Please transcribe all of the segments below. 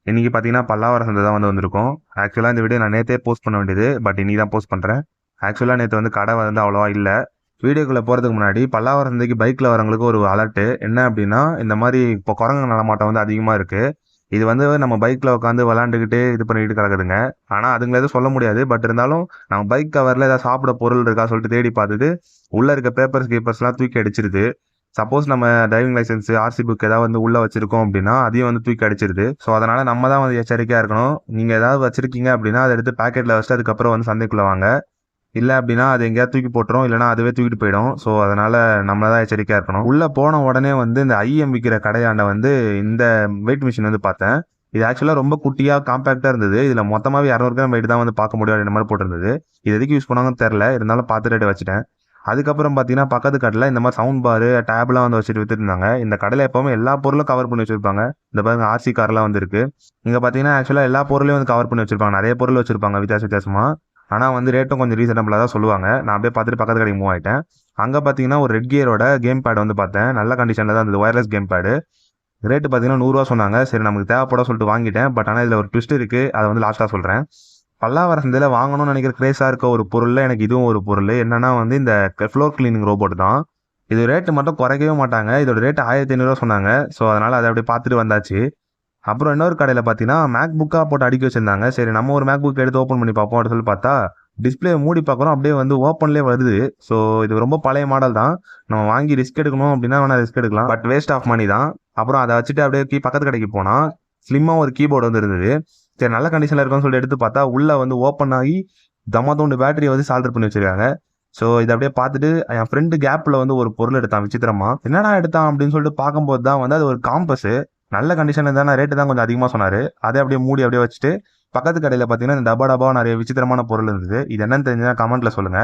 இன்னைக்கு பார்த்தீங்கன்னா பல்லாவரம் சந்தை தான் வந்திருக்கும். ஆக்சுவலாக இந்த வீடியோ நான் நேற்றே போஸ்ட் பண்ண வேண்டியது, பட் இன்னைக்கு தான் போஸ்ட் பண்ணுறேன். ஆக்சுவலாக நேற்று கடை அவ்வளோவா இல்லை. வீடியோக்குள்ளே போகிறதுக்கு முன்னாடி பல்லாவரம் சந்தைக்கு பைக்கில் வரவங்களுக்கு ஒரு அலர்ட்டு என்ன அப்படின்னா, இந்த மாதிரி இப்போ குரங்கு நடமாட்டம் அதிகமாக இருக்குது. இது நம்ம பைக்கில் உட்காந்து விளாண்டுக்கிட்டு இது பண்ணிக்கிட்டு கிடக்குதுங்க. ஆனால் அதுங்களை எதுவும் சொல்ல முடியாது. பட் இருந்தாலும் நம்ம பைக் கவரில் ஏதாவது சாப்பிட பொருள் இருக்கா சொல்லிட்டு தேடி பார்த்துட்டு உள்ளே இருக்க பேப்பர்ஸ் கீப்பர்ஸ்லாம் தூக்கி அடிச்சிருது. சப்போஸ் நம்ம டிரைவிங் லைசன்ஸ், ஆர்சி புக் ஏதாவது உள்ள வச்சிருக்கோம் அப்படின்னா அதையும் தூக்கி அடிச்சிருது. ஸோ அதனால நம்ம தான் எச்சரிக்கையா இருக்கணும். நீங்க ஏதாவது வச்சிருக்கீங்க அப்படின்னா அதை எடுத்து பாக்கெட்ல வச்சுட்டு அதுக்கப்புறம் சந்தைக்குள்ள வாங்க. இல்லை அப்படின்னா அது எங்கேயாவது தூக்கி போட்டுரும், இல்லைனா அதுவே தூக்கிட்டு போயிடும். ஸோ அதனால நம்ம தான் எச்சரிக்கையா இருக்கணும். உள்ள போன உடனே இந்த ஐஎம் விற்கிற கடையாண்ட இந்த வெயிட் மிஷின் பார்த்தேன். இது ஆக்சுவலாக ரொம்ப குட்டியா காம்பாக்டா இருந்தது. இதுல மொத்தமாவே 200 கிராம் வெயிட் தான் பார்க்க முடியும் அப்படின்ற மாதிரி போட்டிருந்தது. இது எதுக்கு யூஸ் பண்ணாங்கன்னு தெரியல, இருந்தாலும் பார்த்துட்டு வச்சுட்டேன். அதுக்கப்புறம் பார்த்தீங்கன்னா பக்கத்து கடையில் இந்த மாதிரி சவுண்ட் பாரு, டேப்லாம் வச்சுட்டு வித்துருந்தாங்க. இந்த கடையில் எப்பவுமே எல்லா பொருளும் கவர் பண்ணி வச்சிருப்பாங்க. இந்த பாருங்க ஆர்சி கார்லாம் இருக்கு. இங்கே பார்த்தீங்கன்னா ஆக்சுவலாக எல்லா பொருளையும் கவர் பண்ணி வச்சிருப்பாங்க. நிறைய பொருள் வச்சிருப்பாங்க வித்தியாசமா. ஆனால் ரேட்டும் கொஞ்சம் ரீசனபிளாக தான் சொல்லுவாங்க. நான் அப்படியே பார்த்துட்டு பக்கத்து கடைக்கு மூவ் ஆகிட்டேன். அங்கே பார்த்தீங்கன்னா ஒரு ரெட் கியரோட கேம் பேட் பார்த்தேன். நல்ல கண்டிஷனில் தான் இருந்தது, ஒயர்லெஸ் கேம் பேடு. ரேட்டு பார்த்தீங்கன்னா 100 ரூபா சொன்னாங்க. சரி நமக்கு தேவைப்பட சொல்லிட்டு வாங்கிட்டேன். பட் ஆனால் இதில் ஒரு ட்விஸ்ட் இருக்குது, அதை லாஸ்ட்டாக சொல்கிறேன். பல்லாவரம் சந்தையில் வாங்கணும்னு நினைக்கிற கிரேஸாக இருக்க ஒரு பொருளில் எனக்கு இதுவும் ஒரு பொருள். என்னன்னா இந்த ஃப்ளோர் கிளீனிங் ரோபோட் தான். இது ரேட்டு மட்டும் குறைக்கவே மாட்டாங்க. இதோட ரேட்டு 1500 சொன்னாங்க. ஸோ அதனால் அதை அப்படியே பார்த்துட்டு வந்தாச்சு. அப்புறம் இன்னொரு கடையில் பார்த்தீங்கன்னா மேக் புக்காக போட்டு அடுக்கி வச்சிருந்தாங்க. சரி நம்ம ஒரு மேக் புக் எடுத்து ஓப்பன் பண்ணி பார்ப்போம் அப்படின்னு சொல்லி பார்த்தா டிஸ்பிளே மூடி பார்க்குறோம், அப்படியே ஓப்பன்லேயே வருது. ஸோ இது ரொம்ப பழைய மாடல் தான். நம்ம வாங்கி ரிஸ்க் எடுக்கணும் அப்படின்னா வேணா ரிஸ்க் எடுக்கலாம், பட் வேஸ்ட் ஆஃப் மணி தான். அப்புறம் அதை வச்சுட்டு அப்படியே பக்கத்து கடைக்கு போனால் ஸ்லிம்மாக ஒரு கீபோர்டு இருந்தது. சரி நல்ல கண்டிஷனில் இருக்குன்னு சொல்லிட்டு எடுத்து பார்த்தா உள்ள ஓப்பன் ஆகி தோண்டு பேட்டரியை சால்டர் பண்ணி வச்சிருக்காங்க. ஸோ இதை அப்படியே பார்த்துட்டு என் ஃப்ரெண்டு கேப்பில் ஒரு பொருள் எடுத்தான் விசித்திரமா. என்னடா எடுத்தான் அப்படின்னு சொல்லிட்டு பார்க்கும்போது தான் அது ஒரு காம்பஸ். நல்ல கண்டிஷனில் தானே, ரேட்டு தான் கொஞ்சம் அதிகமாக சொன்னார். அதை அப்படியே மூடி அப்படியே வச்சுட்டு பக்கத்து கடையில் பார்த்தீங்கன்னா இந்த டப்பா நிறைய விசித்திரமான பொருள் இருந்தது. இது என்னன்னு தெரிஞ்சுன்னா கமெண்ட்ல சொல்லுங்க.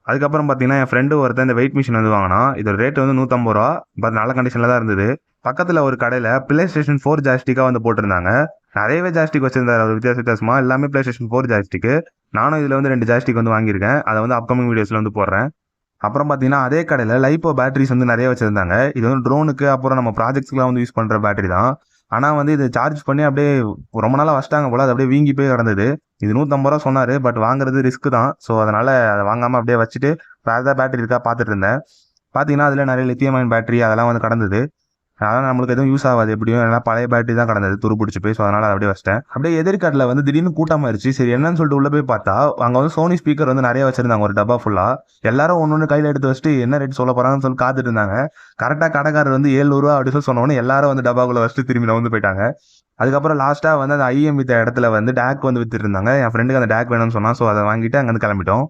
அதுக்கப்புறம் பார்த்தீங்கன்னா என் ஃப்ரெண்டு ஒருத்தன் இந்த வெயிட் மிஷின் வாங்கினா. இதோட ரேட் 150 ரூபா. பட் நல்ல கண்டிஷனில் தான் இருந்தது. பக்கத்தில் ஒரு கடையில் பிளே ஸ்டேஷன் 4 ஜாஸ்டிக்காக போட்டிருந்தாங்க. நிறையவே ஜாஸ்டிக் வச்சிருந்தாரு அவர், வித்தியாசமா எல்லாமே பிளே ஸ்டேஷன் 4 ஜாஸ்டிக்கு. நானும் இதில் 2 ஜாஸ்டிக் வாங்கியிருக்கேன். அதை அப்கமிங் வீடியோஸில் போடுறேன். அப்புறம் பார்த்தீங்கன்னா அதே கடையில் லைப்போ பேட்டரிஸ் நிறைய வச்சிருந்தாங்க. இது ட்ரோனுக்கு அப்புறம் நம்ம ப்ராஜெக்ட்ஸ்க்குலாம் யூஸ் பண்ணுற பேட்டரி தான். ஆனால் இது சார்ஜ் பண்ணி அப்படியே ரொம்ப நாளாக வச்சிட்டாங்க போல, அது அப்படியே வீங்கி போய் கிடந்தது. இது 150 ரூபா சொன்னார். பட் வாங்குறது ரிஸ்க் தான். ஸோ அதனால் அதை வாங்காமல் அப்படியே வச்சுட்டு வேறு ஏதாவது பேட்டரி இருக்கா பார்த்துட்டு இருந்தேன். பார்த்தீங்கன்னா அதில் நிறைய லித்தியம் அயன் பேட்டரி அதெல்லாம் கடந்தது. அதனால் நம்மளுக்கு எதுவும் யூஸ் ஆகாது, எப்படியும் ஏன்னா பழைய பேட்டரி தான் கடந்தது, துரு பிடிச்சி போய். ஸோ அதனால் அதை அப்படியே வச்சிட்டேன். அப்படியே எதிர்காட்டில் திடீர்னு கூட்டமாயிருச்சு. சரி என்னன்னு சொல்லிட்டு உள்ளே போய் பார்த்தா அங்கே சோனி ஸ்பீக்கர் நிறைய வச்சிருந்தாங்க, ஒரு டப்பா ஃபுல்லாக. எல்லாரும் ஒன்று கையில் எடுத்து வச்சுட்டு என்ன ரேட் சொல்ல போகிறாங்கன்னு சொல்லி காத்துட்டு இருந்தாங்க. கரெக்டாக கடைக்காரர் 700 ரூபா அப்படி சொல்லி சொன்னோன்னே எல்லாரும் டப்பாக்குள்ளே வச்சுட்டு திரும்பி போயிட்டாங்க. அதுக்கப்புறம் லாஸ்ட்டாக அந்த ஐஎம் வித்த இடத்துல டேக் வித்துட்டு இருந்தாங்க. என் ஃப்ரெண்டுக்கு அந்த டேக் வேணும்னு சொன்னா. ஸோ அதை வாங்கிட்டு அங்கேருந்து கிளம்பிட்டோம்.